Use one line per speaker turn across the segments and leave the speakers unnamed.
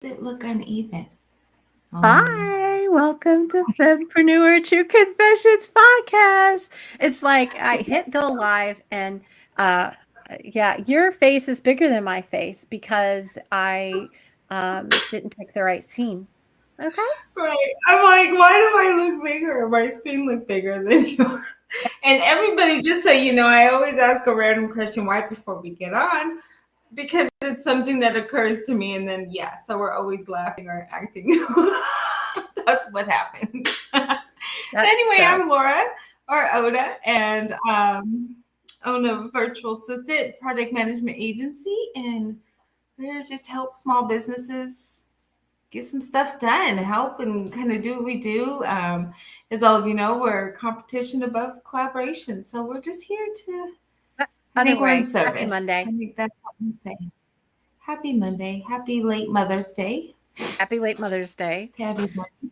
It look uneven?
Hi, welcome to Fempreneur True Confessions podcast. It's like I hit go live and uh yeah, your face is bigger than my face because I didn't pick the right scene. Okay?
Right. I'm like, why do I look bigger? My screen look bigger than yours. And everybody, just so you know, I always ask a random question right before we get on because it's something that occurs to me, and then so we're always laughing or acting. That's what happened.
That
Anyway, I'm Laura or Oda, and own a virtual assistant project management agency, and we're here just to help small businesses get some stuff done, help and kind of do what we do. As all of you know, we're competition above collaboration. So we're just here to, I
other
think we're in
way. Happy
service.
Monday.
I think that's what we say. Happy Monday. Happy late Mother's Day
Happy late Mother's Day.
to everyone.
She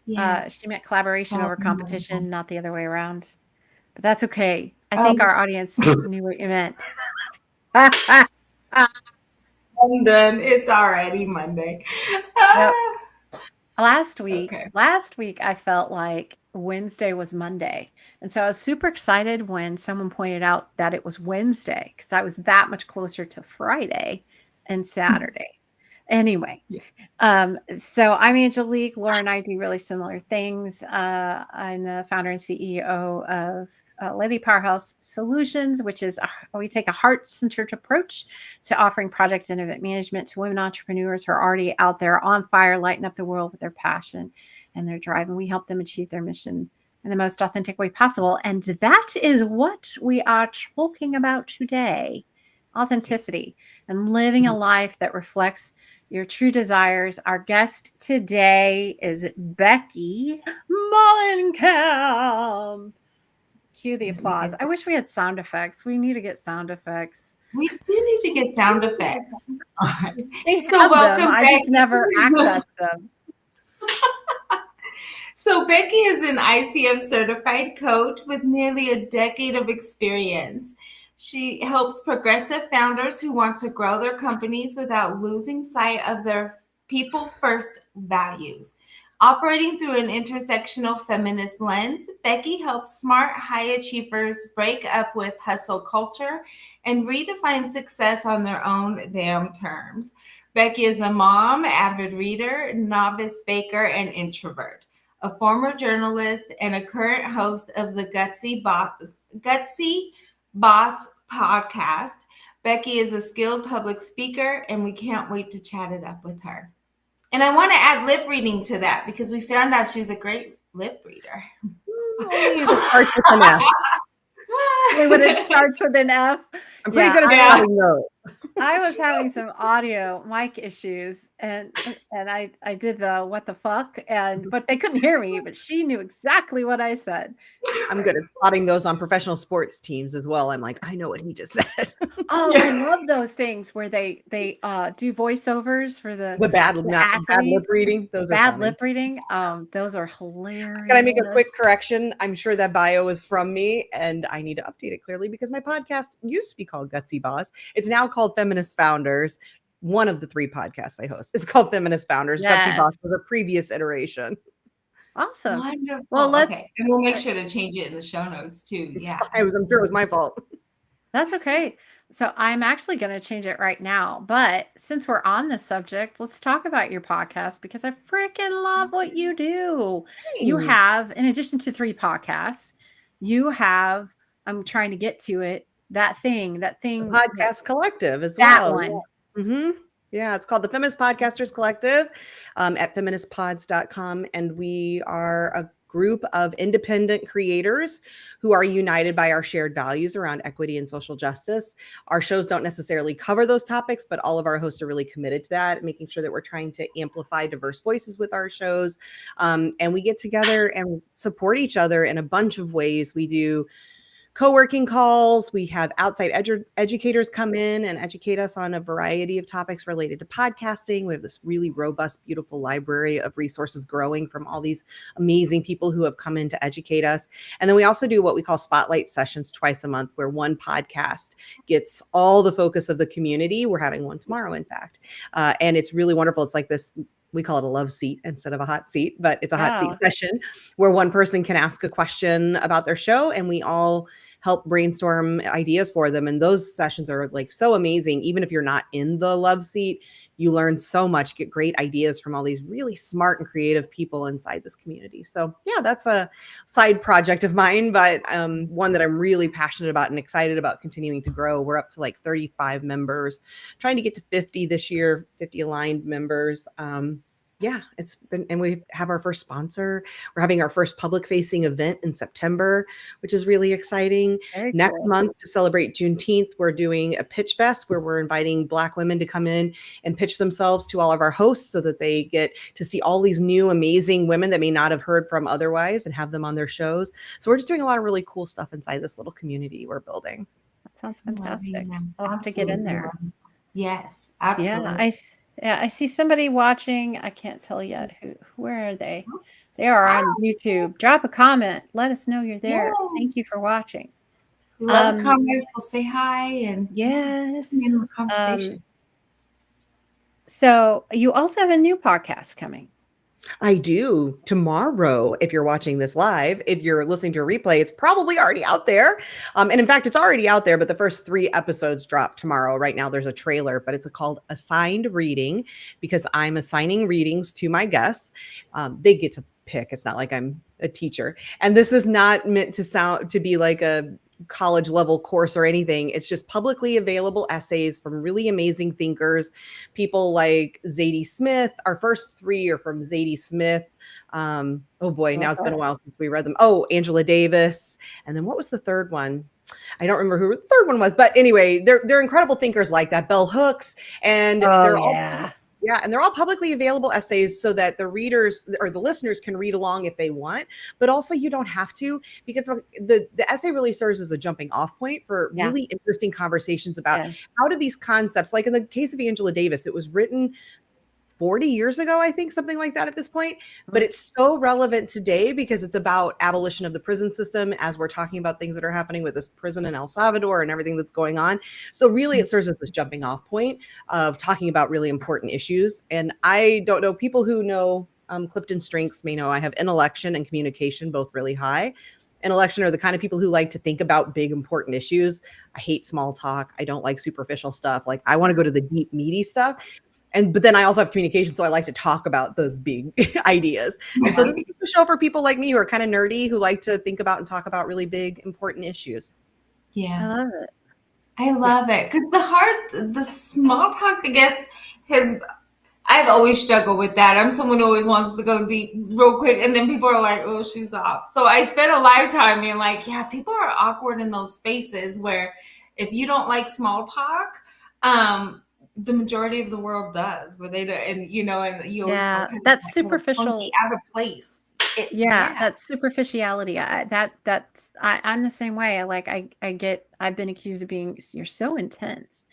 Yes.
meant collaboration over competition, not the other way around. But that's okay. I think
Oh,
our audience knew what you meant.
I'm done. It's already Monday.
Yep.
Ah,
Last week
okay.
last week, I felt like Wednesday was Monday, and so I was super excited when someone pointed out that it was Wednesday because I was that much closer to Friday and Saturday. Anyway,
Yeah.
so I'm Angelique. Laura and I do really similar things. I'm the founder and CEO of Lady Powerhouse Solutions, which is we take a heart-centered approach to offering project and event management to women entrepreneurs who are already out there on fire, lighting up the world with their passion and their drive. And we help them achieve their mission in the most authentic way possible. And that is what we are talking about today: authenticity and living a life that reflects your true desires. Our guest today is Becky Mollenkamp. Cue the
We
applause.
get
I wish we had sound effects. We need to get sound effects.
we do need to get sound effects. All right.
We
So
have them.
welcome,
I just
Becky.
never access them.
So, Becky is an ICF certified coach with nearly a decade of experience. She helps progressive founders who want to grow their companies without losing sight of their people first values. Operating through an intersectional feminist lens, Becky helps smart high achievers break up with hustle culture and redefine success on their own damn terms. Becky is a mom, avid reader, novice baker, and introvert, a former journalist and a current host of the Gutsy Boss podcast. Becky is a skilled public speaker, and we can't wait to chat it up with her. And I want to add lip reading to that because we found out she's a great lip reader.
Only if it starts with an F.
Only when it starts with an F.
I'm pretty
Yeah,
good at
Yeah.
spelling those.
I was having some audio mic issues and I did the what the fuck but they couldn't hear me, but she knew exactly what I said.
I'm good at spotting those on professional sports teams as well. I'm like, I know what he just said.
Oh, I
Yeah.
love those things where they do voiceovers for
The bad,
the
not bad lip
athletes.
reading. Those are
Bad
funny.
lip reading. Those are
Can I make a quick
hilarious.
correction? I'm sure that bio is from me and I need to update it clearly because my podcast used to be called Gutsy Boss. It's now called Feminist Founders. One of the 3 podcasts I host is called Feminist Founders. Gutsy
Yes.
Boss was a previous iteration.
Awesome. Well,
Wonderful.
let's
Okay. And we'll make sure to change it in the show notes too. Yeah.
I'm sure it was my fault.
That's okay. So I'm actually going to change it right now. But since we're on this subject, let's talk about your podcast because I freaking love what you do. You
Thanks.
have, in addition to 3 podcasts, you have, I'm trying to get to it, that thing,
The podcast collective as
that
well.
one.
Yeah. Yeah, it's called the Feminist Podcasters Collective at feministpods.com. And we are a group of independent creators who are united by our shared values around equity and social justice. Our shows don't necessarily cover those topics, but all of our hosts are really committed to that, making sure that we're trying to amplify diverse voices with our shows. And we get together and support each other in a bunch of ways. We do co-working calls. We have outside educators come in and educate us on a variety of topics related to podcasting. We have this really robust, beautiful library of resources growing from all these amazing people who have come in to educate us. And then we also do what we call spotlight sessions twice a month, where one podcast gets all the focus of the community. We're having one tomorrow, in fact. And it's really wonderful. It's like this, we call it a love seat instead of a hot seat, but it's a hot seat session where one person can ask a question about their show and we all help brainstorm ideas for them. And those sessions are like so amazing. Even if you're not in the love seat, you learn so much, get great ideas from all these really smart and creative people inside this community. So yeah, that's a side project of mine, but one that I'm really passionate about and excited about continuing to grow. We're up to like 35 members, trying to get to 50 this year, 50 aligned members. Yeah, it's been, and we have our first sponsor. We're having our first public facing event in September, which is really exciting. Next month, to celebrate Juneteenth, we're doing a pitch fest where we're inviting Black women to come in and pitch themselves to all of our hosts so that they get to see all these new amazing women that may not have heard from otherwise and have them on their shows. So we're just doing a lot of really cool stuff inside this little community we're building.
That sounds fantastic. I'll have to get in there.
Yes, absolutely.
Yeah, I see somebody watching. I can't tell yet where are they? They are on YouTube. Drop a comment. Let us know you're there. Yes. Thank you for watching.
Love the comments. We'll say hi and
yes.
In the conversation.
So you also have a new podcast coming.
I do. Tomorrow, if you're watching this live, if you're listening to a replay, it's probably already out there. And in fact, it's already out there, but the first 3 episodes drop tomorrow. Right now, there's a trailer, but it's called Assigned Reading because I'm assigning readings to my guests. They get to pick. It's not like I'm a teacher. And this is not meant to be like a college level course or anything. It's just publicly available essays from really amazing thinkers, people like Zadie Smith. Our first 3 are from Zadie Smith. Oh boy, now it's been a while since we read them. Oh, Angela Davis. And then what was the third one? I don't remember who the third one was, but anyway, they're incredible thinkers like that. Bell Hooks. And they're all and they're all publicly available essays so that the readers or the listeners can read along if they want, but also you don't have to, because the essay really serves as a jumping off point for really interesting conversations about how do these concepts, like in the case of Angela Davis, it was written 40 years ago, I think, something like that at this point. But it's so relevant today because it's about abolition of the prison system as we're talking about things that are happening with this prison in El Salvador and everything that's going on. So really it serves as this jumping off point of talking about really important issues. And I don't know, people who know Clifton Strengths may know I have intellection and communication both really high. Intellection are the kind of people who like to think about big, important issues. I hate small talk. I don't like superficial stuff. Like I want to go to the deep, meaty stuff. But then I also have communication, so I like to talk about those big ideas. And so this is a show for people like me who are kind of nerdy, who like to think about and talk about really big, important issues.
Yeah.
I love it.
I love it. Because the small talk, I guess, I've always struggled with that. I'm someone who always wants to go deep real quick, and then people are like, oh, she's off. So I spent a lifetime being like, yeah, people are awkward in those spaces where if you don't like small talk, the majority of the world does, where they don't, and you always feel kind
that's
of
superficial,
out of place.
That superficiality. I'm the same way. I've been accused of being, you're so intense.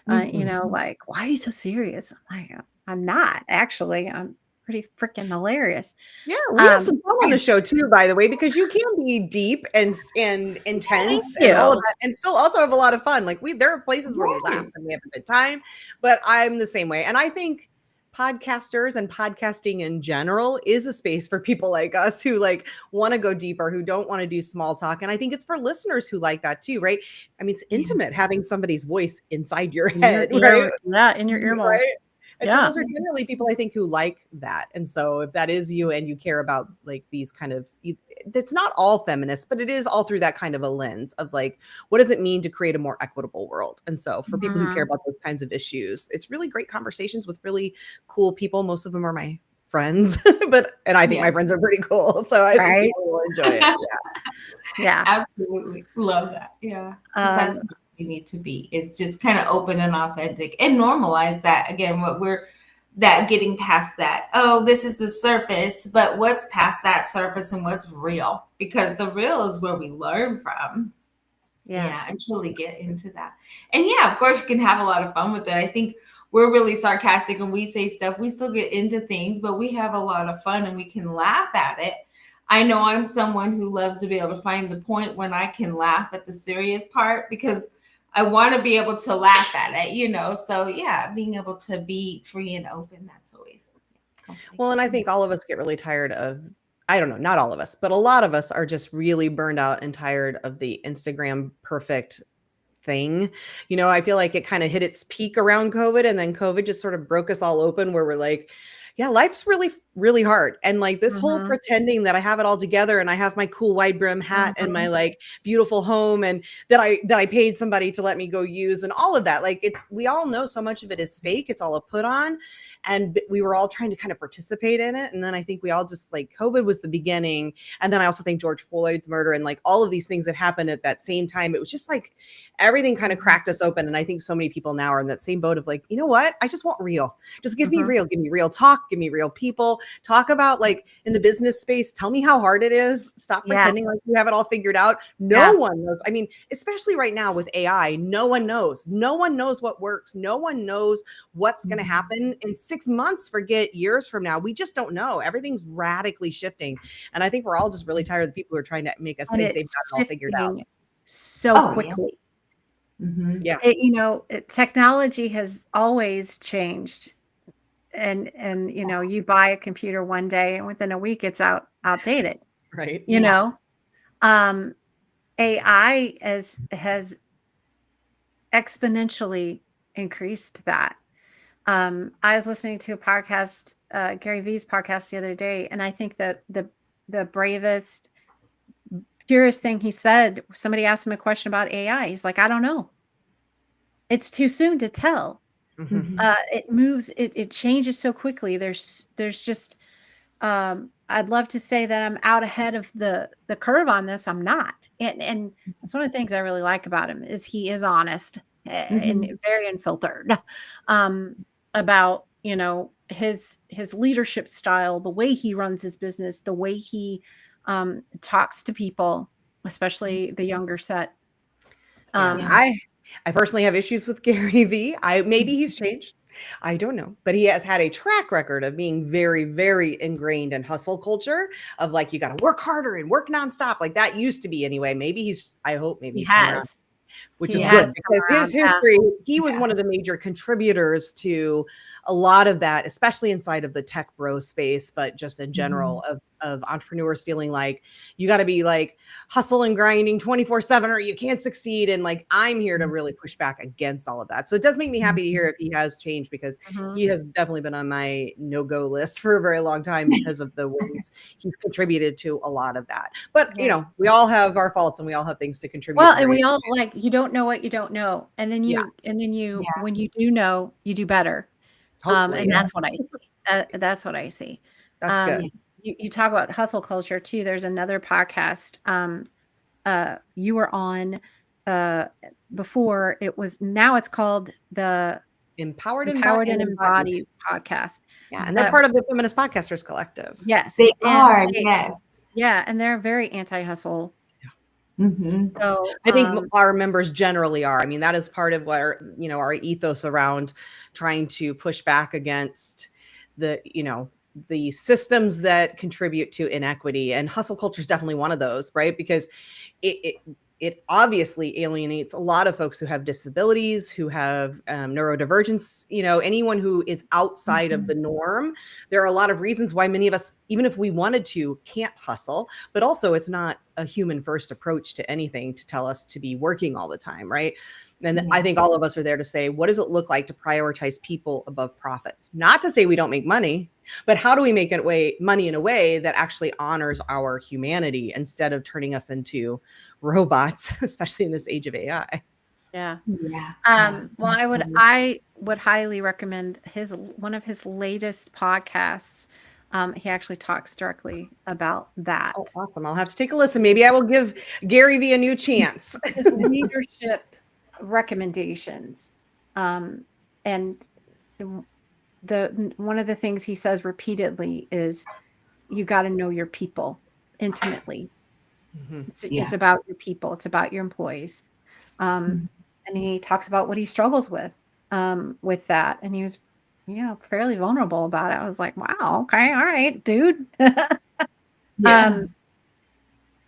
Like, why are you so serious? I'm like, I'm not actually. I'm pretty freaking hilarious.
Yeah, we have some fun on the show too, by the way, because you can be deep and intense and all of that, and still also have a lot of fun. Like there are places where we laugh and we have a good time, but I'm the same way. And I think podcasters and podcasting in general is a space for people like us who like want to go deeper, who don't want to do small talk. And I think it's for listeners who like that too, right? I mean, it's intimate having somebody's voice inside your head, right?
Yeah, in your earballs.
Right? And so those are generally people I think who like that. And so if that is you and you care about like these kind of, it's not all feminist, but it is all through that kind of a lens of like, what does it mean to create a more equitable world? And so for people who care about those kinds of issues, it's really great conversations with really cool people. Most of them are my friends, and I think my friends are pretty cool. So I think people will enjoy it.
Yeah.
Absolutely. Love that. Yeah. That's what we need to be, is just kind of open and authentic and normalize that. Again, getting past that, oh, this is the surface, but what's past that surface and what's real? Because the real is where we learn from. Yeah, and truly get into that. And yeah, of course, you can have a lot of fun with it. I think we're really sarcastic and we say stuff. We still get into things, but we have a lot of fun and we can laugh at it. I know I'm someone who loves to be able to find the point when I can laugh at the serious part because I want to be able to laugh at it, you know? So yeah, being able to be free and open, that's always comforting.
Well, and I think all of us get really tired of, I don't know, not all of us, but a lot of us are just really burned out and tired of the Instagram perfect thing. You know, I feel like it kind of hit its peak around COVID, and then COVID just sort of broke us all open where we're like, yeah, life's really, really hard. And like this whole
Mhm.
pretending that I have it all together and I have my cool wide brim hat and my
Mhm.
like beautiful home and that I paid somebody to let me go use and all of that. Like we all know so much of it is fake. It's all a put on. And we were all trying to kind of participate in it. And then I think we all just like COVID was the beginning. And then I also think George Floyd's murder and like all of these things that happened at that same time. It was just like everything kind of cracked us open. And I think so many people now are in that same boat of like, you know what? I just want real. Just give me
Mhm.
real. Give me real talk. Give me real people. Talk about like in the business space. Tell me how hard it is. Stop
Yeah.
pretending like you have it all figured out. No
Yeah.
one knows. I mean, especially right now with AI, no one knows. No one knows what works. No one knows what's going to happen in 6 months. Forget years from now. We just don't know. Everything's radically shifting. And I think we're all just really tired of the people who are trying to make us
And
think they've
it's
got it all figured out.
shifting so
Oh, yeah.
quickly.
Mm-hmm.
Yeah.
Technology has always changed. And you buy a computer one day and within a week it's outdated.
Right.
You know, AI has exponentially increased that. I was listening to a podcast, Gary Vee's podcast the other day, and I think that the bravest, purest thing he said, somebody asked him a question about AI. He's like, I don't know. It's too soon to tell.
Mhm.
It moves, it changes so quickly. There's just I'd love to say that I'm out ahead of the curve on this. I'm not. And that's one of the things I really like about him is he is honest and
Mm-hmm.
very unfiltered about, his leadership style, the way he runs his business, the way he talks to people, especially the younger set.
Yeah.
Yeah.
I personally have issues with Gary Vee. Maybe he's changed. I don't know, but he has had a track record of being very, very ingrained in hustle culture of like, you got to work harder and work nonstop. Like that used to be anyway. I hope maybe
He
he's come around,
has.
which
He
is
has
good
come
because his
around. Yeah.
history, he was
Yeah.
one of the major contributors to a lot of that, especially inside of the tech bro space, but just in general of entrepreneurs feeling like you got to be like hustle and grinding 24/7 or you can't succeed. And like, I'm here to really push back against all of that. So it does make me happy to hear if he has changed because
Mhm.
he has definitely been on my no-go list for a very long time because of the ways he's contributed to a lot of that. But you
Yeah.
know, we all have our faults and we all have things to contribute
Well,
to
and
bring.
we all like, you don't know what you don't know. And then
Yeah.
Yeah.
when you do know, you do better.
Hopefully.
And
Yeah.
that's what I see. That's what I see.
That's good.
You talk about hustle culture too. There's another podcast you were on before. Now it's called the
Empowered
Empowered and
and embodied.
Embodied podcast.
Yeah. And they're part of the Feminist Podcasters Collective.
Yes.
They
And
are, yes.
and they're very anti-hustle.
Mm-hmm.
So
I think our members generally are. I mean, that is part of what our ethos around trying to push back against the systems that contribute to inequity, and hustle culture is definitely one of those, right? Because it obviously alienates a lot of folks who have disabilities, who have neurodivergence, anyone who is outside of the norm. There are a lot of reasons why many of us, even if we wanted to, can't hustle, but also it's not a human first approach to anything to tell us to be working all the time, right? And I think all of us are there to say, what does it look like to prioritize people above profits? Not to say we don't make money, but how do we make money in a way that actually honors our humanity instead of turning us into robots, especially in this age of AI?
yeah.
Yeah.
Well, I would highly recommend one of his latest podcasts. He actually talks directly about that.
Oh, awesome. I'll have to take a listen. Maybe I will give Gary Vee a new chance.
His leadership recommendations. And one of the things he says repeatedly is you got to know your people intimately. It's about your people. It's about your employees. And he talks about what he struggles with that. And he was, fairly vulnerable about it. I was like, wow, okay, all right, dude.
Yeah.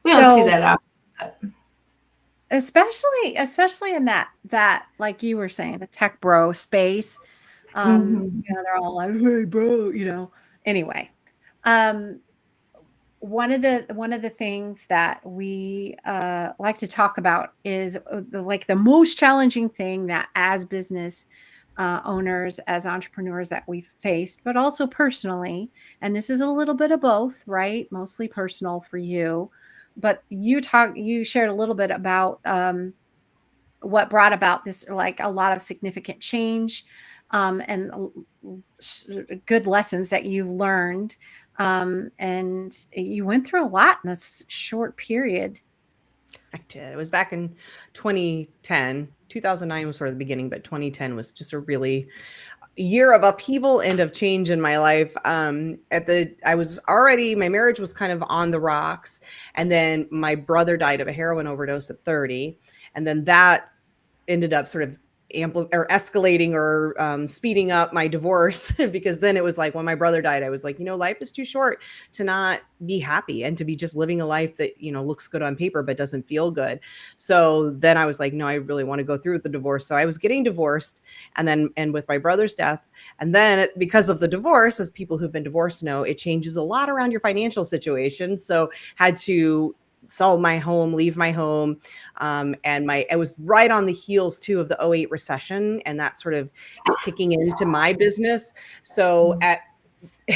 We don't see
So
that often.
especially in that, like you were saying, the tech bro space. They're all like, hey bro, Anyway. One of the things that we like to talk about is the most challenging thing that as business owners, as entrepreneurs that we've faced, but also personally, and this is a little bit of both, right? Mostly personal for you, but you shared a little bit about what brought about this, like a lot of significant change, and good lessons that you learned. And you went through a lot in a short period.
I did. It was back in 2010. 2009 was sort of the beginning, but 2010 was just a really year of upheaval and of change in my life. I was already, my marriage was kind of on the rocks. And then my brother died of a heroin overdose at 30. And then that ended up sort of escalating or speeding up my divorce because then it was like when my brother died, I was like, life is too short to not be happy and to be just living a life that, looks good on paper, but doesn't feel good. So then I was like, no, I really want to go through with the divorce. So I was getting divorced and with my brother's death. And then because of the divorce, as people who've been divorced know, it changes a lot around your financial situation. So had to sell my home, leave my home. It was right on the heels too of the '08 recession and that sort of kicking into my business. So at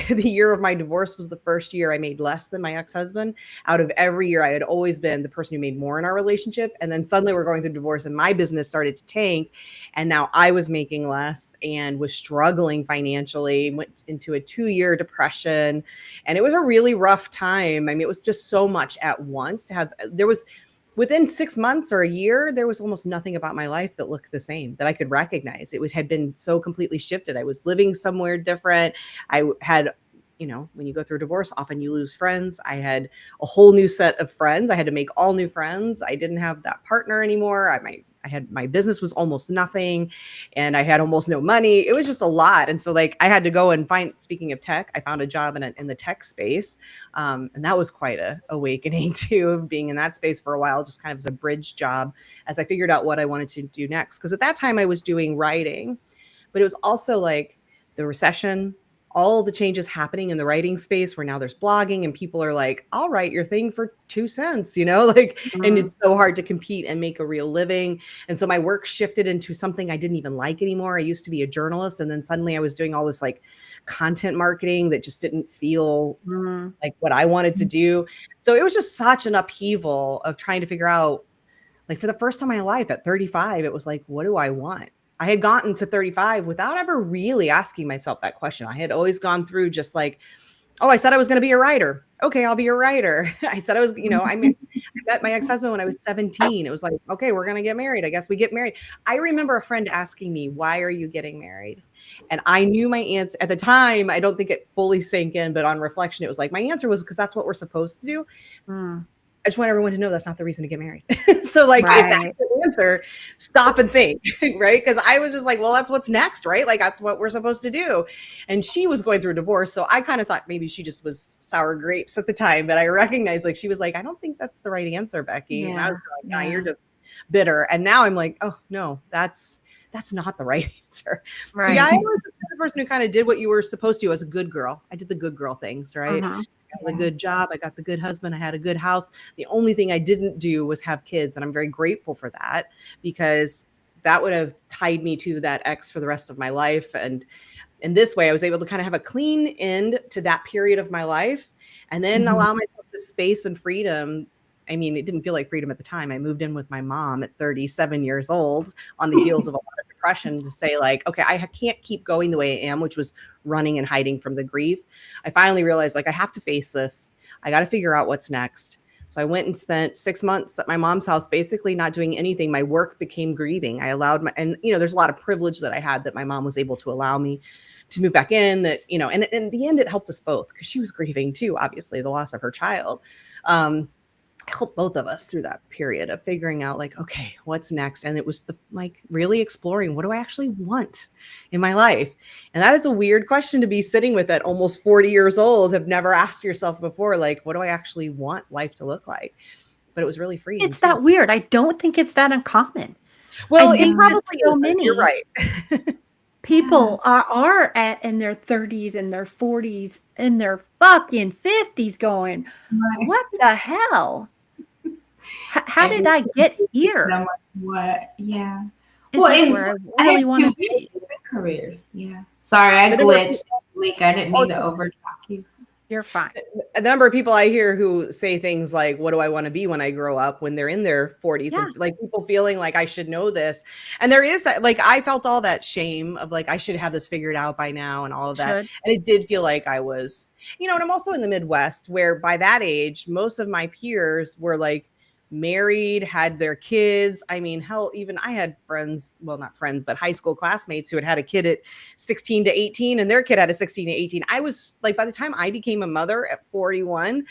the year of my divorce was the first year I made less than my ex-husband. Out of every year, I had always been the person who made more in our relationship. And then suddenly we're going through divorce and my business started to tank. And now I was making less and was struggling financially, went into a 2-year depression. And it was a really rough time. I mean, it was just so much at once within 6 months or a year, there was almost nothing about my life that looked the same that I could recognize. Had been so completely shifted. I was living somewhere different. I had, when you go through a divorce, often you lose friends. I had a whole new set of friends. I had to make all new friends. I didn't have that partner anymore. My business was almost nothing and I had almost no money. It was just a lot. And so I had to go and speaking of tech, I found a job in the tech space. And that was quite a awakening too, of being in that space for a while, just kind of as a bridge job as I figured out what I wanted to do next. Because at that time I was doing writing, but it was also like the recession, all the changes happening in the writing space where now there's blogging and people are like, I'll write your thing for 2 cents, and it's so hard to compete and make a real living. And so my work shifted into something I didn't even like anymore. I used to be a journalist. And then suddenly I was doing all this content marketing that just didn't feel like what I wanted to do. So it was just such an upheaval of trying to figure out, for the first time in my life at 35, it was like, what do I want? I had gotten to 35 without ever really asking myself that question. I had always gone through just I said I was going to be a writer. Okay, I'll be a writer. I said I was, I met my ex-husband when I was 17. It was like, okay, we're going to get married. I guess we get married. I remember a friend asking me, why are you getting married? And I knew my answer at the time. I don't think it fully sank in, but on reflection, it was like, my answer was because that's what we're supposed to do. I just want everyone to know that's not the reason to get married. So if that's the answer, stop and think, right? Because I was just like, well, that's what's next, right? That's what we're supposed to do. And she was going through a divorce. So I kind of thought maybe she just was sour grapes at the time, but I recognized she was like, I don't think that's the right answer, Becky.
Yeah.
And I was like, nah, you're just bitter. And now I'm like, oh no, that's not the right answer.
Right.
So yeah, I was just the person who kind of did what you were supposed to as a good girl. I did the good girl things, right? I got the good job. I got the good husband. I had a good house. The only thing I didn't do was have kids. And I'm very grateful for that because that would have tied me to that ex for the rest of my life. And in this way, I was able to kind of have a clean end to that period of my life and then allow myself the space and freedom. I mean, it didn't feel like freedom at the time. I moved in with my mom at 37 years old on the heels of a lot of depression to say okay, I can't keep going the way I am, which was running and hiding from the grief. I finally realized I have to face this. I got to figure out what's next. So I went and spent 6 months at my mom's house, basically not doing anything. My work became grieving. I allowed and there's a lot of privilege that I had that my mom was able to allow me to move back in that, and in the end, it helped us both because she was grieving too, obviously the loss of her child. helped both of us through that period of figuring out like, okay, what's next? And it was really exploring, what do I actually want in my life? And that is a weird question to be sitting with at almost 40 years old. Have never asked yourself before, like, what do I actually want life to look like? But it was really freeing
It's
too.
that weird. I don't think it's that uncommon.
Well,
I
it
think that
probably
so
isn't. You're
many
right.
people are at in their 30s and their 40s in their fucking 50s going,
Right.
what the hell? How did I
Everything
get
is
here?
so much what? Yeah.
Is
Well,
this
and
where I
I
really
had
want to
two very
be?
different careers. Yeah. Sorry, I
The number of
glitched. Like I didn't mean to
people,
overtalk you.
You're fine.
the number of people I hear who say things like, what do I want to be when I grow up, when they're in their 40s,
Yeah.
and like people feeling like I should know this. And there is that, like, I felt all that shame of like, I should have this figured out by now and all of that.
Should.
And it did feel like I was, and I'm also in the Midwest where by that age, most of my peers were like married, had their kids. I mean, hell, even I had friends, well, not friends, but high school classmates who had a kid at 16 to 18 and their kid had a 16 to 18. I was like, by the time I became a mother at 41,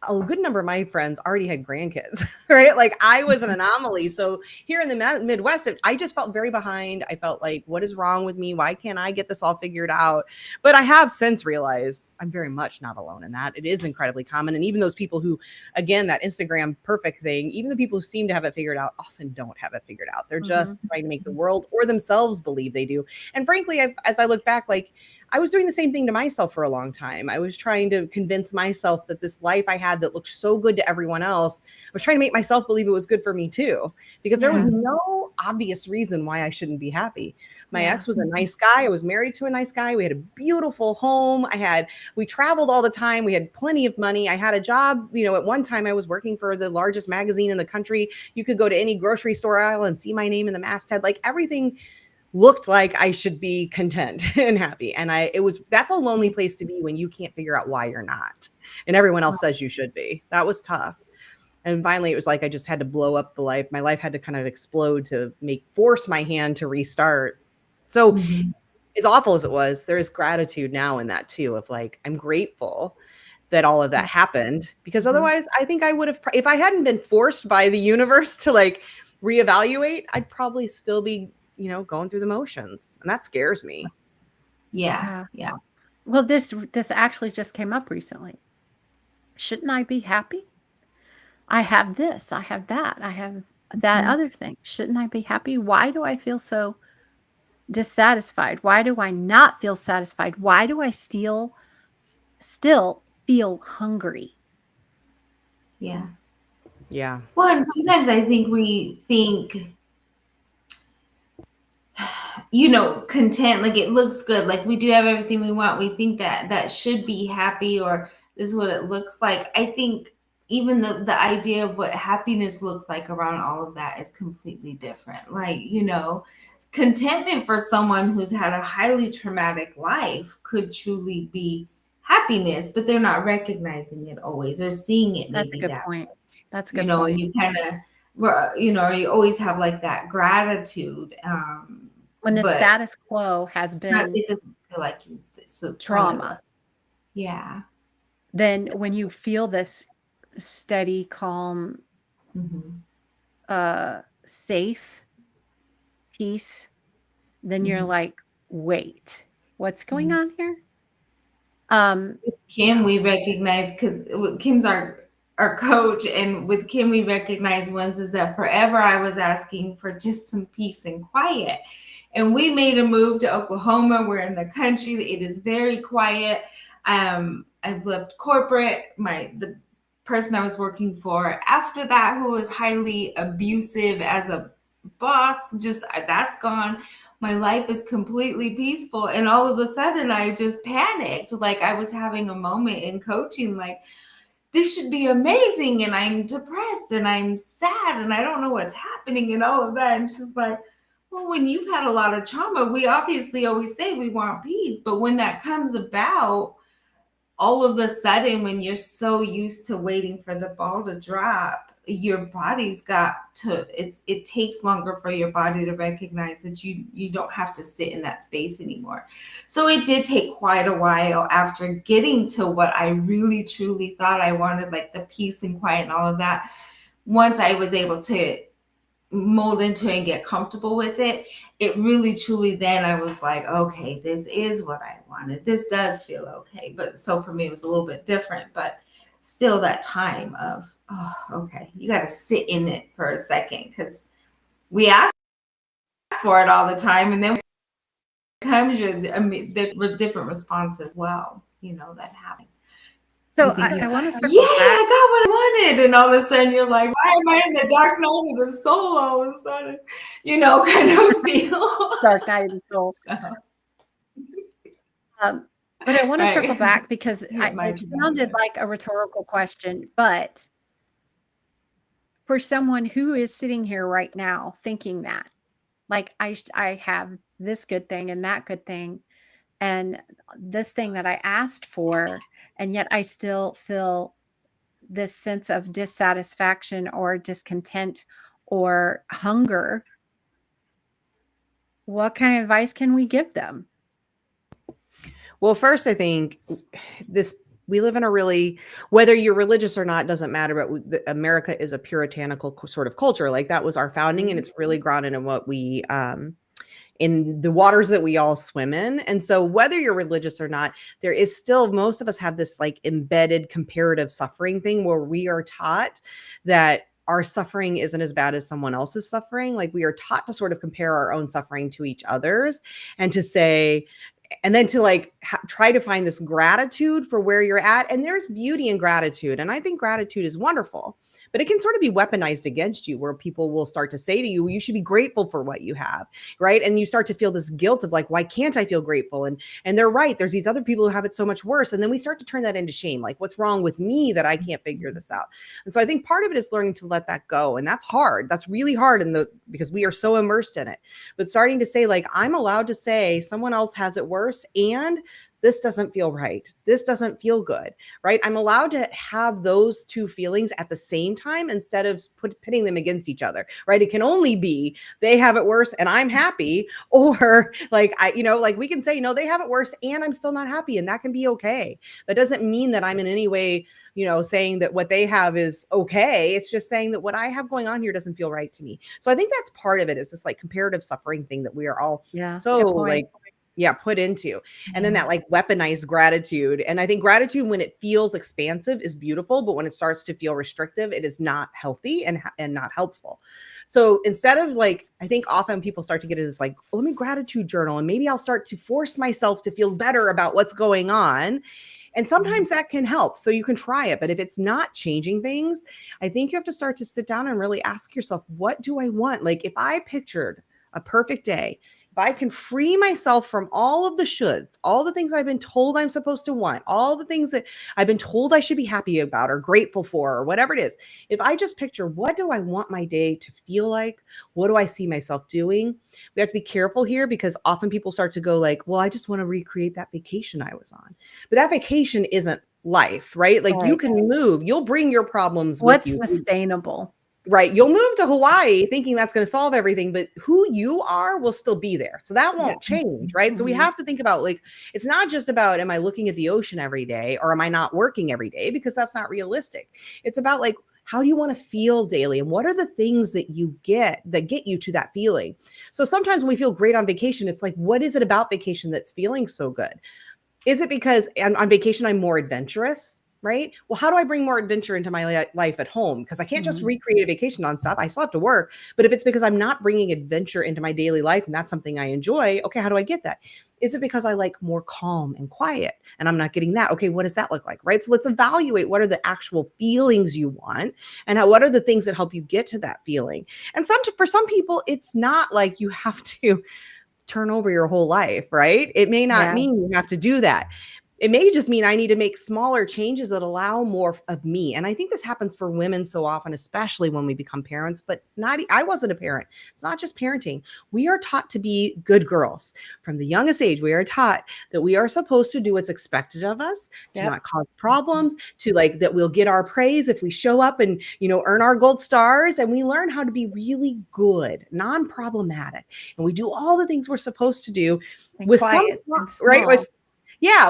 a good number of my friends already had grandkids, right? Like I was an anomaly. So here in the Midwest, I just felt very behind. I felt like, what is wrong with me? Why can't I get this all figured out? But I have since realized I'm very much not alone in that. It is incredibly common. And even those people who, again, that Instagram perfect thing, even the people who seem to have it figured out often don't have it figured out. They're just trying to make the world or themselves believe they do. And frankly, as I look back, like, I was doing the same thing to myself for a long time. I was trying to convince myself that this life I had that looked so good to everyone else, I was trying to make myself believe it was good for me too, because there was no obvious reason why I shouldn't be happy. My ex was a nice guy. I was married to a nice guy. We had a beautiful home. We traveled all the time. We had plenty of money. I had a job. At one time I was working for the largest magazine in the country. You could go to any grocery store aisle and see my name in the masthead. Like everything looked like I should be content and happy. And that's a lonely place to be when you can't figure out why you're not. And everyone else says you should be. That was tough. And finally it was like, I just had to blow up the life. My life had to kind of explode to force my hand to restart. So as awful as it was, there is gratitude now in that too, of like, I'm grateful that all of that happened, because otherwise I think I would have, if I hadn't been forced by the universe to like reevaluate, I'd probably still be going through the motions, and that scares me.
Yeah.
Well, this actually just came up recently. Shouldn't I be happy? I have this, I have that, I have that other thing. Shouldn't I be happy? Why do I feel so dissatisfied? Why do I not feel satisfied? Why do I still feel hungry?
Yeah.
Well,
and sometimes I think we think, content, like it looks good, like we do have everything we want. We think that should be happy, or this is what it looks like. I think even the idea of what happiness looks like around all of that is completely different. Like, contentment for someone who's had a highly traumatic life could truly be happiness, but they're not recognizing it always or seeing it.
That's a
Maybe
good
that
point. That's a good point.
and you kind of, you always have like that gratitude.
When the
but
status quo has been
it doesn't feel like it's the
trauma,
yeah.
then when you feel this steady, calm, safe peace, then you're like, wait, what's going on here?
Kim, we recognize, because Kim's our coach, and with Kim we recognize once is that forever I was asking for just some peace and quiet, and we made a move to Oklahoma. We're in the country. It is very quiet. I've left corporate. The person I was working for after that, who was highly abusive as a boss, just that's gone. My life is completely peaceful. And all of a sudden I just panicked. Like I was having a moment in coaching, like this should be amazing. And I'm depressed and I'm sad and I don't know what's happening and all of that. And she's like, well, when you've had a lot of trauma, we obviously always say we want peace. But when that comes about, all of a sudden, when you're so used to waiting for the ball to drop, your body's got to, it takes longer for your body to recognize that you don't have to sit in that space anymore. So it did take quite a while after getting to what I really truly thought I wanted, like the peace and quiet and all of that. Once I was able to mold into it and get comfortable with it, it really truly, then I was like, okay, this is what I wanted. This does feel okay. But so for me, it was a little bit different, but still that time of, oh, okay, you got to sit in it for a second, because we ask for it all the time, and then comes there were different responses as well, that happen.
So I want to circle
yeah,
back.
I got what I wanted, and all of a sudden you're like, why am I in the dark night of the soul all of a sudden? Kind of feel
Dark night of the soul. But I want to circle back because it sounded like a rhetorical question, but for someone who is sitting here right now thinking that, like, I have this good thing and that good thing and this thing that I asked for, and yet I still feel this sense of dissatisfaction or discontent or hunger, what kind of advice can we give them?
Well, first, I think we live in a really, whether you're religious or not, doesn't matter, but America is a puritanical sort of culture. Like, that was our founding, and it's really grounded in what we, in the waters that we all swim in. And so whether you're religious or not, there is still, most of us have this like embedded comparative suffering thing where we are taught that our suffering isn't as bad as someone else's suffering. Like, we are taught to sort of compare our own suffering to each other's, and to say, and then to like try to find this gratitude for where you're at. And there's beauty in gratitude. And I think gratitude is wonderful, but it can sort of be weaponized against you, where people will start to say to you, you should be grateful for what you have, right? And you start to feel this guilt of like, why can't I feel grateful? And they're right. There's these other people who have it so much worse. And then we start to turn that into shame. Like, what's wrong with me that I can't figure this out? And so I think part of it is learning to let that go. And that's hard. That's really hard because we are so immersed in it. But starting to say, like, I'm allowed to say someone else has it worse, and this doesn't feel right. This doesn't feel good, right? I'm allowed to have those two feelings at the same time instead of pitting them against each other, right? It can only be they have it worse and I'm happy, or like, like we can say, no, they have it worse and I'm still not happy, and that can be okay. That doesn't mean that I'm in any way, saying that what they have is okay. It's just saying that what I have going on here doesn't feel right to me. So I think that's part of it, is this like comparative suffering thing that we are all put into. And then that like weaponized gratitude. And I think gratitude, when it feels expansive, is beautiful, but when it starts to feel restrictive, it is not healthy and not helpful. So instead of like, I think often people start to get into this like, let me gratitude journal, and maybe I'll start to force myself to feel better about what's going on. And sometimes that can help. So you can try it. But if it's not changing things, I think you have to start to sit down and really ask yourself, what do I want? Like, if I pictured a perfect day, if I can free myself from all of the shoulds, all the things I've been told I'm supposed to want, all the things that I've been told I should be happy about or grateful for, or whatever it is, if I just picture, what do I want my day to feel like? What do I see myself doing? We have to be careful here, because often people start to go like, well, I just want to recreate that vacation I was on. But that vacation isn't life, right? Like, you can move, you'll bring your problems with you.
What's sustainable?
Right. You'll move to Hawaii thinking that's going to solve everything, but who you are will still be there. So that won't change. Right. So we have to think about, like, it's not just about, am I looking at the ocean every day, or am I not working every day? Because that's not realistic. It's about like, how do you want to feel daily? And what are the things that you get that get you to that feeling? So sometimes when we feel great on vacation, it's like, what is it about vacation that's feeling so good? Is it because on vacation, I'm more adventurous? Right? Well, how do I bring more adventure into my life at home? Because I can't just recreate a vacation nonstop. I still have to work. But if it's because I'm not bringing adventure into my daily life and that's something I enjoy, okay, how do I get that? Is it because I like more calm and quiet and I'm not getting that? Okay, what does that look like? Right? So let's evaluate, what are the actual feelings you want, and what are the things that help you get to that feeling? And for some people, it's not like you have to turn over your whole life, right? It may not mean you have to do that. It may just mean I need to make smaller changes that allow more of me. And I think this happens for women so often, especially when we become parents, but I wasn't a parent. It's not just parenting. We are taught to be good girls from the youngest age. We are taught that we are supposed to do what's expected of us, to
Yep.
not cause problems, to like that we'll get our praise if we show up and, earn our gold stars. And we learn how to be really good, non-problematic. And we do all the things we're supposed to do
And
with some,
quiet and
right?
small.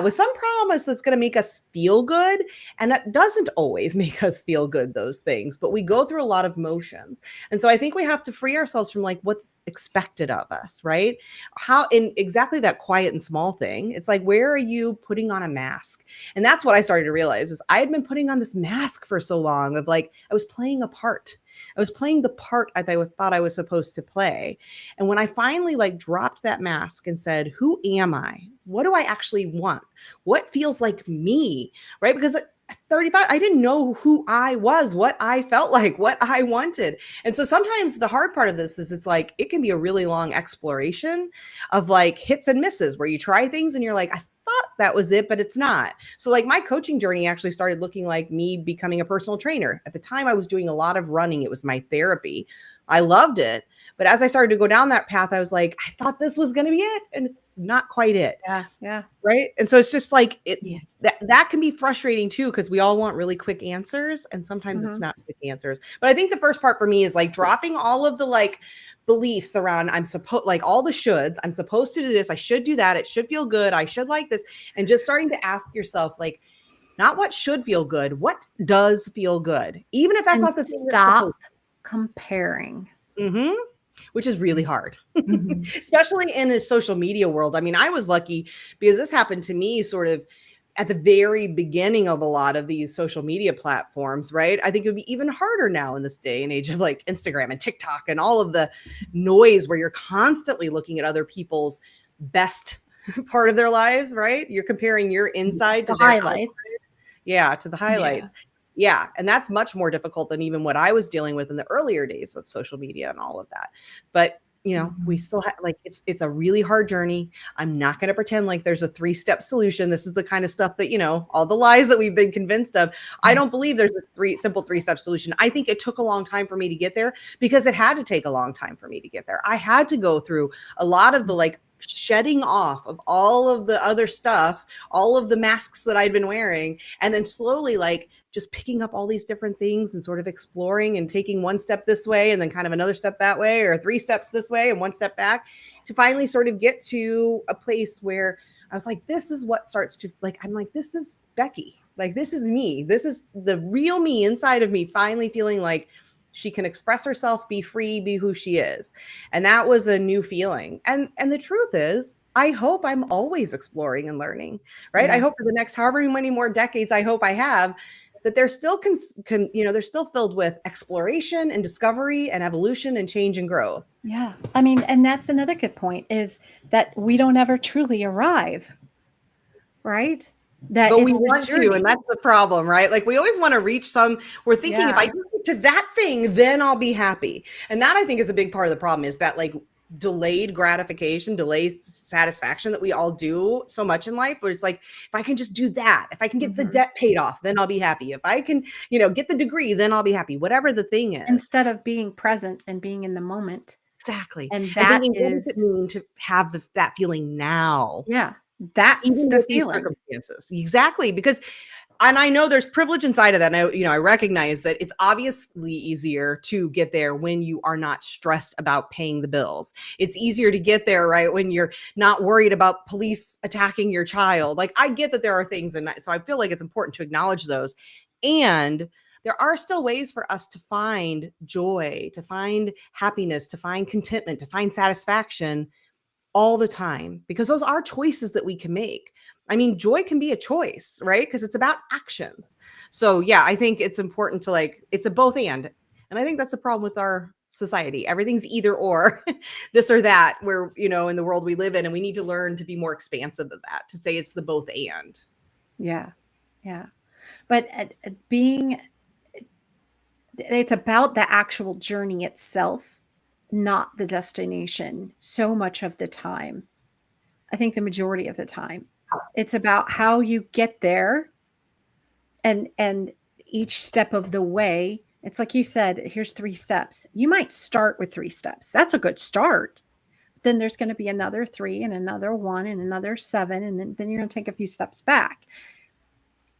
With some promise that's going to make us feel good. And that doesn't always make us feel good, those things, but we go through a lot of motions. And so I think we have to free ourselves from like what's expected of us, right? How in exactly that quiet and small thing. It's like, where are you putting on a mask? And that's what I started to realize is I had been putting on this mask for so long of like, I was playing a part. I was playing the part I thought I was supposed to play. And when I finally like dropped that mask and said, who am I? What do I actually want? What feels like me? Right? Because at 35, I didn't know who I was, what I felt like, what I wanted. And so sometimes the hard part of this is it's like, it can be a really long exploration of like hits and misses where you try things and you're like, I thought that was it, but it's not. So like my coaching journey actually started looking like me becoming a personal trainer. At the time I was doing a lot of running. It was my therapy. I loved it. But as I started to go down that path, I was like, I thought this was going to be it. And it's not quite it.
Yeah. Yeah.
Right. And so it's just like
Yeah.
that can be frustrating too, because we all want really quick answers. And sometimes it's not quick answers. But I think the first part for me is like dropping all of the like beliefs around like all the shoulds. I'm supposed to do this. I should do that. It should feel good. I should like this. And just starting to ask yourself, like, not what should feel good, what does feel good, even if that's
And
not the thing.
stop comparing.
Which is really hard,
Mhm.
especially in a social media world. I mean, I was lucky because this happened to me sort of at the very beginning of a lot of these social media platforms, right? I think it would be even harder now in this day and age of like Instagram and TikTok and all of the noise where you're constantly looking at other people's best part of their lives, right? You're comparing your inside to
The
their
highlights.
outside. Yeah, to the highlights. Yeah. And that's much more difficult than even what I was dealing with in the earlier days of social media and all of that. But we still have like it's a really hard journey. I'm not going to pretend like there's a 3-step solution. This is the kind of stuff that, all the lies that we've been convinced of. I don't believe there's a simple 3-step solution. I think it took a long time for me to get there because it had to take a long time for me to get there. I had to go through a lot of the like shedding off of all of the other stuff, all of the masks that I'd been wearing, and then slowly like just picking up all these different things and sort of exploring and taking one step this way and then kind of another step that way, or 3 steps this way and 1 step back, to finally sort of get to a place where I was like, this is what starts to like, I'm like, this is Becky. Like, this is me. This is the real me inside of me, finally feeling like she can express herself, be free, be who she is. And that was a new feeling. And the truth is, I hope I'm always exploring and learning, right?
Yeah.
I hope for the next however many more decades I hope I have, that they're still they're still filled with exploration and discovery and evolution and change and growth.
Yeah. I mean, and that's another good point, is that we don't ever truly arrive, right? That
But we
it's the
want to,
journey.
and that's the problem, right? Like we always want to reach we're thinking if I
Yeah.
get to that thing, then I'll be happy. And that I think is a big part of the problem, is that like delayed gratification, delayed satisfaction that we all do so much in life, where it's like, if I can just do that, if I can get the debt paid off, then I'll be happy. If I can, get the degree, then I'll be happy, whatever the thing is.
Instead of being present and being in the moment.
Exactly.
And
And
that
thinking, what does it
is,
mean to have that feeling now?
yeah, that's
Even
the
with these
feeling.
circumstances. Exactly. Because, and I know there's privilege inside of that. And I recognize that it's obviously easier to get there when you are not stressed about paying the bills. It's easier to get there, right, when you're not worried about police attacking your child. Like, I get that there are things, and so I feel like it's important to acknowledge those. And there are still ways for us to find joy, to find happiness, to find contentment, to find satisfaction all the time, because those are choices that we can make. I mean, joy can be a choice, right? Because it's about actions. So yeah, I think it's important to like, it's a both and. And I think that's the problem with our society. Everything's either or, this or that, where, in the world we live in, and we need to learn to be more expansive of that, to say it's the both and.
Yeah. Yeah. But it's about the actual journey itself, not the destination, so much of the time. I think the majority of the time. It's about how you get there, and each step of the way. It's like you said, here's 3 steps. You might start with 3 steps. That's a good start. Then there's going to be another 3 and another 1 and another 7, and then you're going to take a few steps back.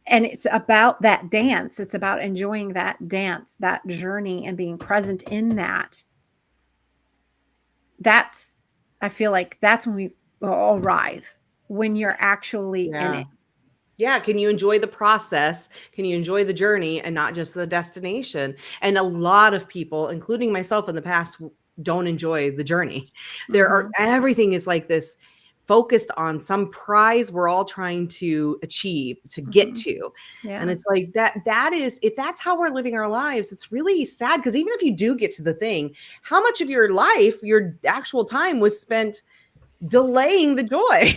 And it's about that dance. It's about enjoying that dance, that journey, and being present in that. I feel like that's when we all arrive, when you're actually in it.
Yeah. Can you enjoy the process? Can you enjoy the journey and not just the destination? And a lot of people, including myself in the past, don't enjoy the journey. Everything is like this, focused on some prize we're all trying to achieve, to get to.
Yeah.
And it's like that is, if that's how we're living our lives, it's really sad, because even if you do get to the thing, how much of your life, your actual time, was spent delaying the joy,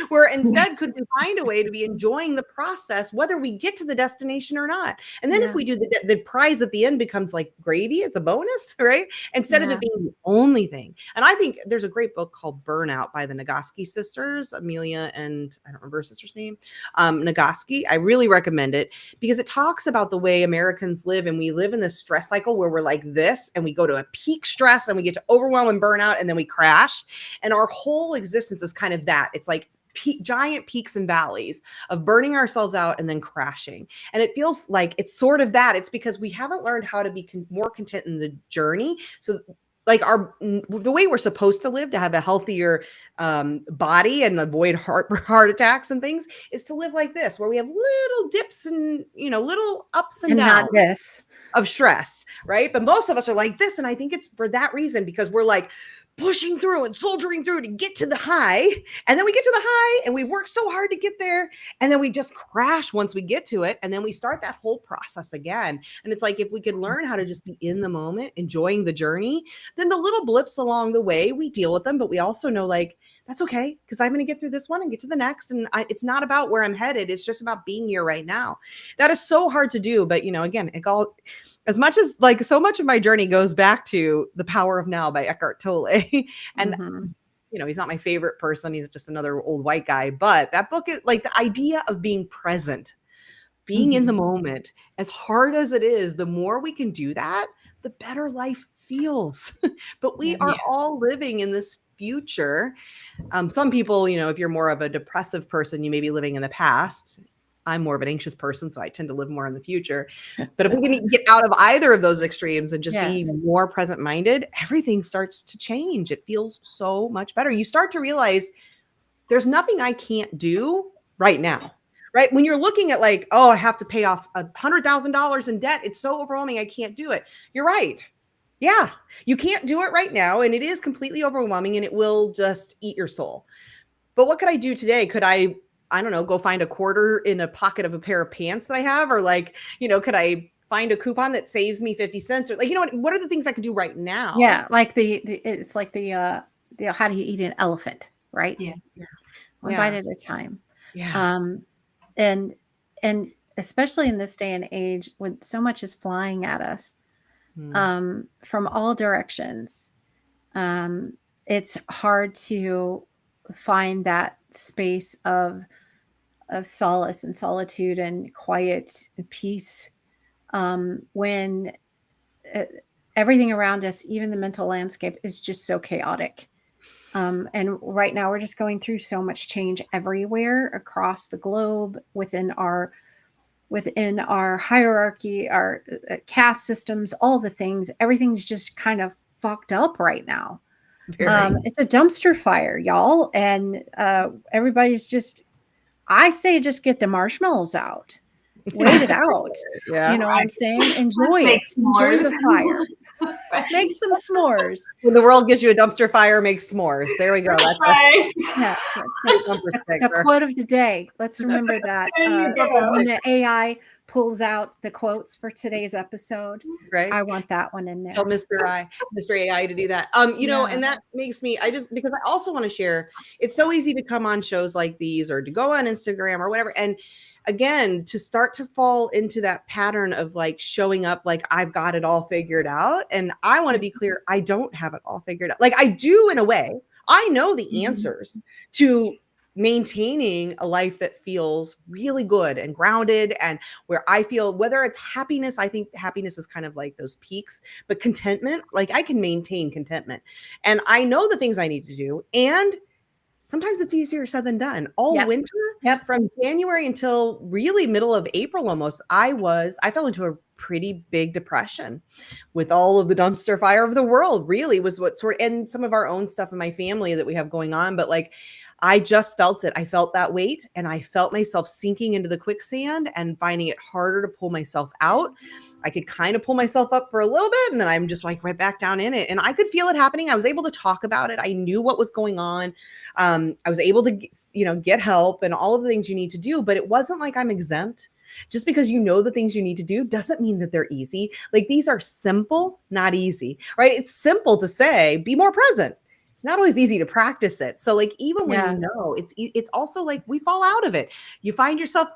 where instead could we find a way to be enjoying the process, whether we get to the destination or not. And then if we do, the prize at the end becomes like gravy, it's a bonus, right? Instead of it being the only thing. And I think there's a great book called Burnout by the Nagoski sisters, Amelia and I don't remember her sister's name, Nagoski. I really recommend it, because it talks about the way Americans live, and we live in this stress cycle where we're like this, and we go to a peak stress and we get to overwhelm and burnout, and then we crash. And our whole existence is kind of that. It's like giant peaks and valleys of burning ourselves out and then crashing. And it feels like it's sort of that. It's because we haven't learned how to be more content in the journey. So like the way we're supposed to live, to have a healthier body and avoid heart attacks and things, is to live like this, where we have little dips and, little ups and downs
not this
of stress, right? But most of us are like this. And I think it's for that reason, because we're like pushing through and soldiering through to get to the high. And then we get to the high and we've worked so hard to get there. And then we just crash once we get to it. And then we start that whole process again. And it's like, if we could learn how to just be in the moment, enjoying the journey, then the little blips along the way, we deal with them. But we also know, like, that's okay, because I'm going to get through this one and get to the next. And it's not about where I'm headed. It's just about being here right now. That is so hard to do. But, again, as much as like so much of my journey goes back to The Power of Now by Eckhart Tolle. And, he's not my favorite person. He's just another old white guy. But that book is like the idea of being present, being in the moment, as hard as it is, the more we can do that, the better life feels. But we are all living in this future. Some people, if you're more of a depressive person, you may be living in the past. I'm more of an anxious person, so I tend to live more in the future. But if we can get out of either of those extremes and just be more present-minded, everything starts to change. It feels so much better. You start to realize there's nothing I can't do right now, right? When you're looking at like, oh, I have to pay off $100,000 in debt, it's so overwhelming, I can't do it. You're right. Yeah, you can't do it right now, and it is completely overwhelming, and it will just eat your soul. But what could I do today? Could I don't know, go find a quarter in a pocket of a pair of pants that I have? Or like, could I find a coupon that saves me 50 cents? Or like, what are the things I can do right now?
Yeah, like it's like the how do you eat an elephant, right?
Yeah.
One bite at a time.
Yeah.
And especially in this day and age, when so much is flying at us from all directions, it's hard to find that space of solace and solitude and quiet and peace when everything around us, even the mental landscape, is just so chaotic. And right now we're just going through so much change everywhere across the globe, within our hierarchy, our caste systems, all the things. Everything's just kind of fucked up right now. It's a dumpster fire, y'all. And everybody's just, I say, just get the marshmallows out. Wait it out. You know what I'm saying? Enjoy it. Enjoy the fire. Make some s'mores.
When the world gives you a dumpster fire, make s'mores. There we go. That's
right.
The quote of the day. Let's remember that. When the AI pulls out the quotes for today's episode,
right?
I want that one in there.
Tell Mr. AI to do that. And that makes me, because I also want to share, it's so easy to come on shows like these or to go on Instagram or whatever. And again, to start to fall into that pattern of like showing up like I've got it all figured out. And I want to be clear, I don't have it all figured out. Like I do in a way. I know the answers to maintaining a life that feels really good and grounded, and where I feel, whether it's happiness, I think happiness is kind of like those peaks, but contentment, like I can maintain contentment and I know the things I need to do. And sometimes it's easier said than done. All
Yep.
winter,
Yep.
from January until really middle of April almost, I fell into a pretty big depression with all of the dumpster fire of the world, really was what sort, and some of our own stuff in my family that we have going on. But like, I just felt it. I felt that weight and I felt myself sinking into the quicksand and finding it harder to pull myself out. I could kind of pull myself up for a little bit and then I'm just like right back down in it. And I could feel it happening. I was able to talk about it. I knew what was going on. I was able to, get help and all of the things you need to do, but it wasn't like I'm exempt. Just because you know the things you need to do doesn't mean that they're easy. Like these are simple, not easy, right? It's simple to say, be more present. It's not always easy to practice it. So like, even when you know, it's also like we fall out of it. You find yourself,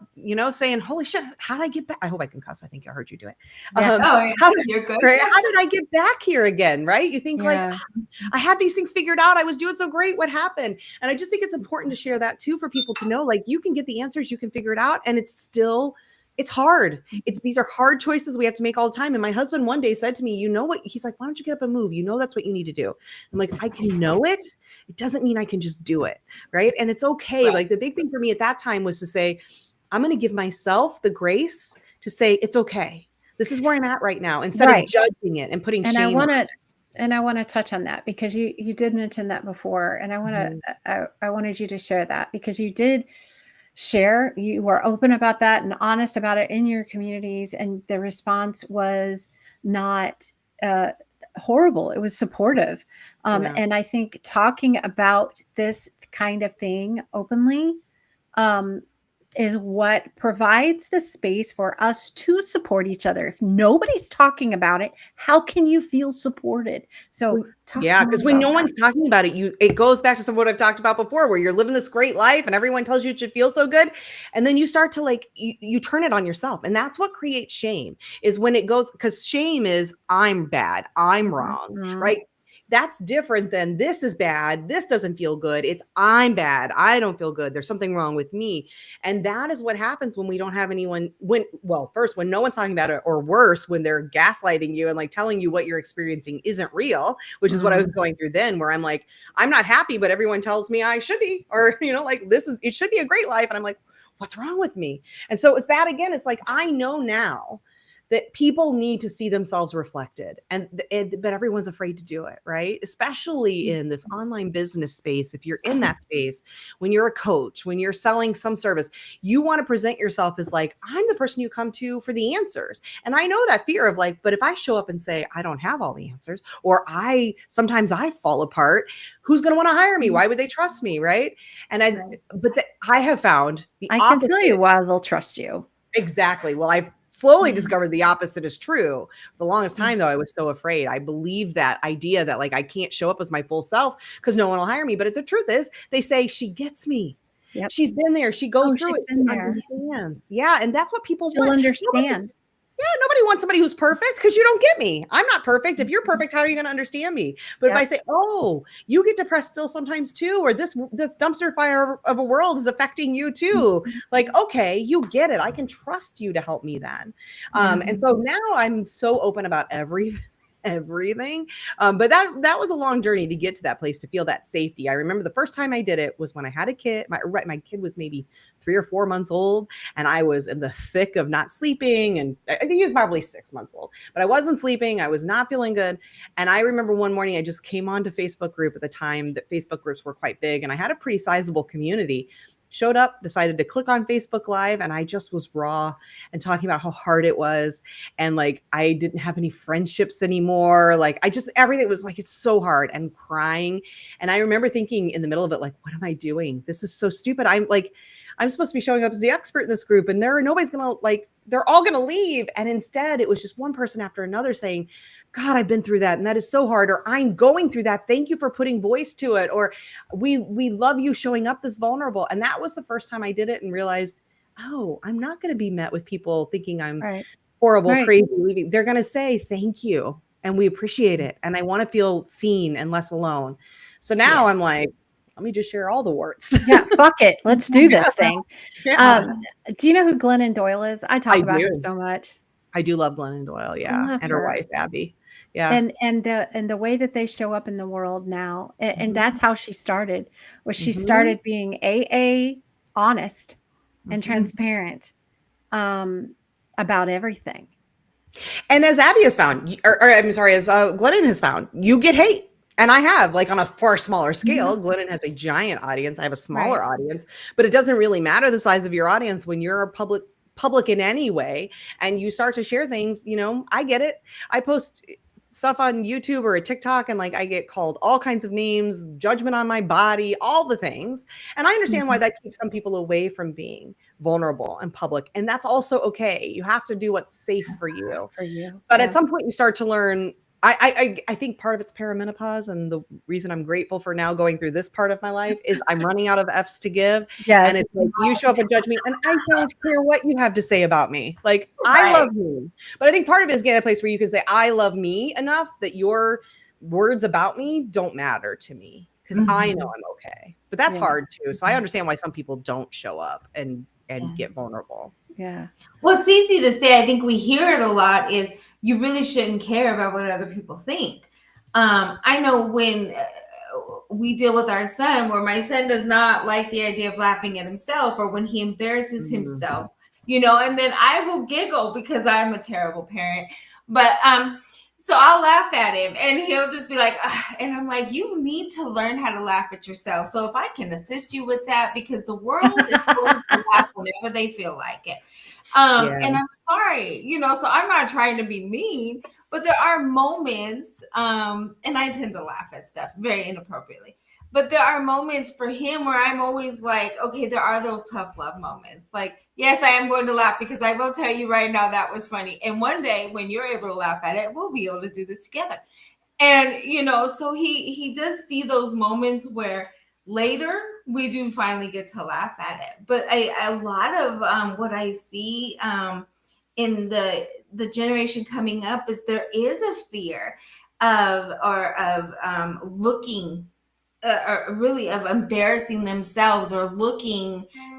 saying, holy shit, how did I get back? I hope I can cuss. I think I heard you do it.
Yeah. You're good.
Right? How did I get back here again? Right? You think like, I had these things figured out. I was doing so great. What happened? And I just think it's important to share that too, for people to know, like, you can get the answers, you can figure it out. And it's hard. These are hard choices we have to make all the time. And my husband one day said to me, you know what? He's like, why don't you get up and move? You know, that's what you need to do. I'm like, I can know it. It doesn't mean I can just do it. Right. And it's okay. Right. Like the big thing for me at that time was to say, I'm going to give myself the grace to say, it's okay. This is where I'm at right now, instead of judging it and putting shame on it.
And I want to touch on that because you did mention that before. And I wanted you to share that because you did share, you were open about that and honest about it in your communities. And the response was not horrible. It was supportive. And I think talking about this kind of thing openly is what provides the space for us to support each other. If nobody's talking about it, how can you feel supported? So
because when no one's talking about it, it goes back to some of what I've talked about before, where you're living this great life and everyone tells you it should feel so good. And then you start to like, you turn it on yourself. And that's what creates shame, is when it goes, because shame is I'm bad, I'm wrong, right? That's different than this is bad, this doesn't feel good. It's I'm bad, I don't feel good, there's something wrong with me. And that is what happens when we don't have anyone, when no one's talking about it, or worse, when they're gaslighting you and like telling you what you're experiencing isn't real, which is what I was going through then, where I'm like, I'm not happy, but everyone tells me I should be, or like it should be a great life. And I'm like, what's wrong with me? And so it's that again, it's like, I know now that people need to see themselves reflected, but everyone's afraid to do it, right? Especially in this online business space. If you're in that space, when you're a coach, when you're selling some service, you want to present yourself as like, I'm the person you come to for the answers. And I know that fear of like, but if I show up and say, I don't have all the answers, or sometimes I fall apart, who's going to want to hire me? Why would they trust me? Right. And I have found the opposite.
I can tell you why they'll trust you.
Exactly. Well, I've slowly discovered the opposite is true. For the longest time, though, I was so afraid. I believed that idea that like I can't show up as my full self because no one will hire me. But the truth is, they say she gets me.
Yep.
She's been there. She goes through it.
She
understands. Yeah, and that's what people
want. Understand.
Nobody wants somebody who's perfect, because you don't get me. I'm not perfect. If you're perfect, how are you going to understand me? But if I say, oh, you get depressed still sometimes too, or this dumpster fire of a world is affecting you too. Like, okay, you get it. I can trust you to help me then. And so now I'm so open about everything. But that was a long journey to get to that place, to feel that safety. I remember the first time I did it was when I had a kid. My kid was maybe 3 or 4 months old, and I was in the thick of not sleeping. And I think he was probably 6 months old, but I wasn't sleeping. I was not feeling good. And I remember one morning I just came onto Facebook group at the time that Facebook groups were quite big, and I had a pretty sizable community. Showed up, decided to click on Facebook Live, and I just was raw and talking about how hard it was. And like, I didn't have any friendships anymore. Like everything was like, it's so hard, and crying. And I remember thinking in the middle of it, like, what am I doing? This is so stupid. I'm supposed to be showing up as the expert in this group, and nobody's going to like, they're all going to leave. And instead it was just one person after another saying, God, I've been through that, and that is so hard. Or I'm going through that. Thank you for putting voice to it. Or we love you showing up this vulnerable. And that was the first time I did it and realized, oh, I'm not going to be met with people thinking I'm horrible, crazy, leaving. They're going to say, thank you. And we appreciate it. And I want to feel seen and less alone. So now I'm like, let me just share all the warts.
Yeah, fuck it. Let's do this thing.
Yeah.
Do you know who Glennon Doyle is? I talk
I
about her
do.
so much.
I do love Glennon Doyle,
I
yeah,
love
and her
her.
wife Abby. Yeah.
And the way that they show up in the world now, and that's how she started, was she
Mhm.
started being honest and
Mhm.
transparent about everything.
And as Abby has found, or I'm sorry, as Glennon has found, you get hate. And I have, like, on a far smaller scale. Glennon has a giant audience. I have a smaller
Right.
audience, but it doesn't really matter the size of your audience when you're a public in any way, and you start to share things. I get it. I post stuff on YouTube or a TikTok, and like I get called all kinds of names, judgment on my body, all the things. And I understand why that keeps some people away from being vulnerable and public. And that's also okay. You have to do what's safe for you.
For you.
But
Yeah.
at some point you start to learn. I think part of it's perimenopause, and the reason I'm grateful for now going through this part of my life is I'm running out of F's to give.
Yes.
And it's like, you show up and judge me, and I don't care what you have to say about me. Like, I
Right.
love me. But I think part of it is getting a place where you can say, I love me enough that your words about me don't matter to me, because I know I'm okay. But that's
Yeah.
hard too. So I understand why some people don't show up and get vulnerable.
Yeah.
Well, it's easy to say. I think we hear it a lot is you really shouldn't care about what other people think. I know when we deal with our son, where my son does not like the idea of laughing at himself, or when he embarrasses himself, and then I will giggle because I'm a terrible parent. But so I'll laugh at him, and he'll just be like, ugh. And I'm like, you need to learn how to laugh at yourself. So if I can assist you with that, because the world is going to laugh whenever they feel like it. And I'm sorry, so I'm not trying to be mean, but there are moments, and I tend to laugh at stuff very inappropriately, but there are moments for him where I'm always like, okay, there are those tough love moments. Like, yes, I am going to laugh, because I will tell you right now, that was funny. And one day when you're able to laugh at it, we'll be able to do this together. And, so he does see those moments where later we do finally get to laugh at it. But a lot of what I see in the generation coming up is there is a fear of looking or really of embarrassing themselves, or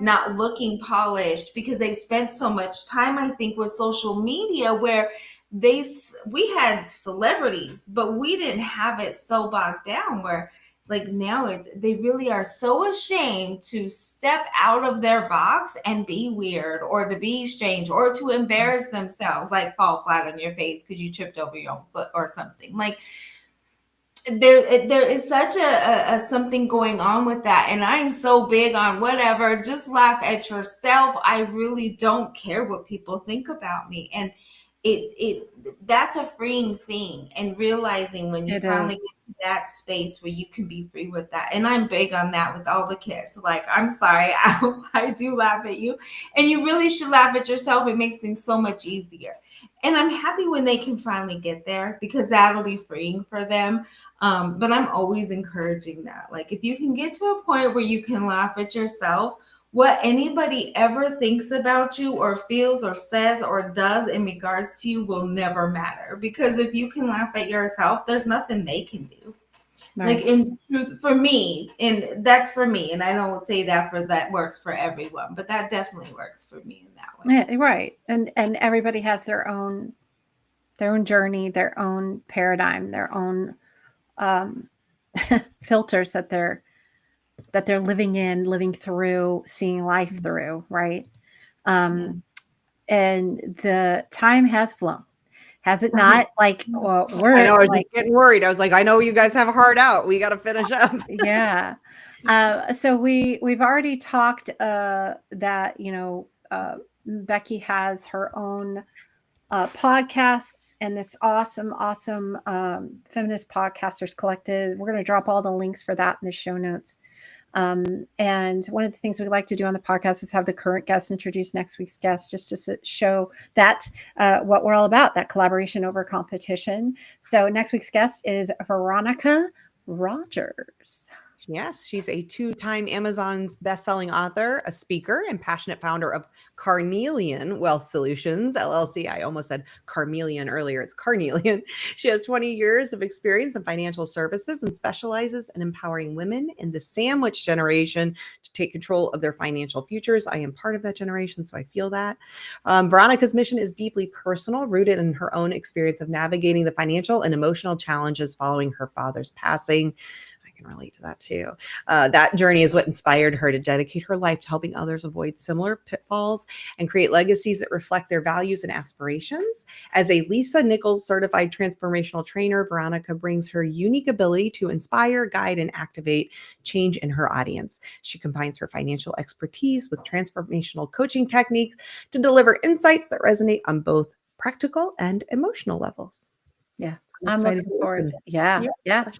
not looking polished, because they've spent so much time, I think, with social media, where we had celebrities, but we didn't have it so bogged down, where like now they really are so ashamed to step out of their box and be weird, or to be strange, or to embarrass themselves, like fall flat on your face because you tripped over your own foot or something. Like, there is such a something going on with that, and I'm so big on whatever, just laugh at yourself. I really don't care what people think about me, and that's a freeing thing, and realizing when you finally get to that space where you can be free with that. And I'm big on that with all the kids. Like, I'm sorry, I do laugh at you, and you really should laugh at yourself. It makes things so much easier, and I'm happy when they can finally get there, because that'll be freeing for them. But I'm always encouraging that. Like, if you can get to a point where you can laugh at yourself, what anybody ever thinks about you, or feels, or says, or does in regards to you will never matter. Because if you can laugh at yourself, there's nothing they can do. Right. Like, in truth, for me, and that's for me, and I don't say that works for everyone, but that definitely works for me in that way.
Yeah, right. And everybody has their own journey, their own paradigm, their own filters that they're living through, seeing life through, right? And the time has flown, has it not? Like, we're
I know, I was
like
getting worried. I was like, I know you guys have a heart out. We got to finish up.
Yeah. So we've already talked that Becky has her own podcasts, and this awesome feminist podcasters collective. We're going to drop all the links for that in the show notes. And one of the things we like to do on the podcast is have the current guest introduce next week's guest, just to show that what we're all about, that collaboration over competition. So next week's guest is Veronica Rogers.
Yes, she's a two-time Amazon's best-selling author, a speaker, and passionate founder of Carnelian Wealth Solutions, LLC. I almost said Carmelian earlier. It's Carnelian. She has 20 years of experience in financial services and specializes in empowering women in the sandwich generation to take control of their financial futures. I am part of that generation, so I feel that. Veronica's mission is deeply personal, rooted in her own experience of navigating the financial and emotional challenges following her father's passing. Can relate to that too. That journey is what inspired her to dedicate her life to helping others avoid similar pitfalls and create legacies that reflect their values and aspirations. As a Lisa Nichols certified transformational trainer, Veronica brings her unique ability to inspire, guide, and activate change in her audience. She combines her financial expertise with transformational coaching techniques to deliver insights that resonate on both practical and emotional levels.
Yeah.
I'm
I'm
excited
looking
to
forward.
listen.
Yeah.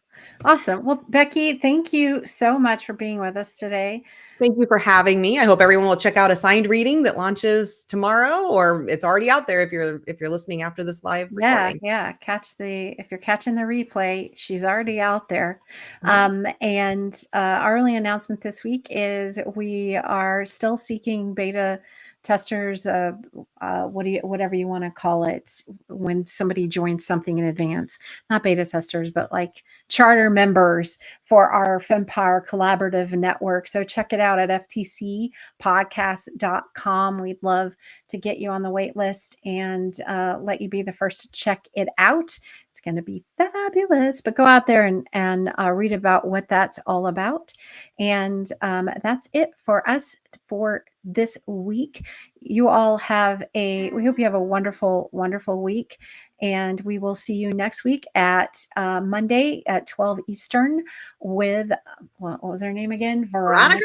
Awesome. Well, Becky, thank you so much for being with us today.
Thank you for having me. I hope everyone will check out Assigned Reading that launches tomorrow, or it's already out there if you're listening after this live recording.
Yeah. If you're catching the replay, she's already out there. And our only announcement this week is we are still seeking beta testers, whatever you want to call it, when somebody joins something in advance, not beta testers, but like charter members for our FemPower collaborative network. So check it out at ftcpodcast.com. We'd love to get you on the wait list and let you be the first to check it out. It's going to be fabulous, but go out there and read about what that's all about. And that's it for us for this week. We hope you have a wonderful, wonderful week. And we will see you next week at Monday at 12 Eastern with, what was her name again?
Veronica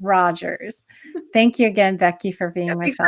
Rogers.
Thank you again, Becky, for being with us.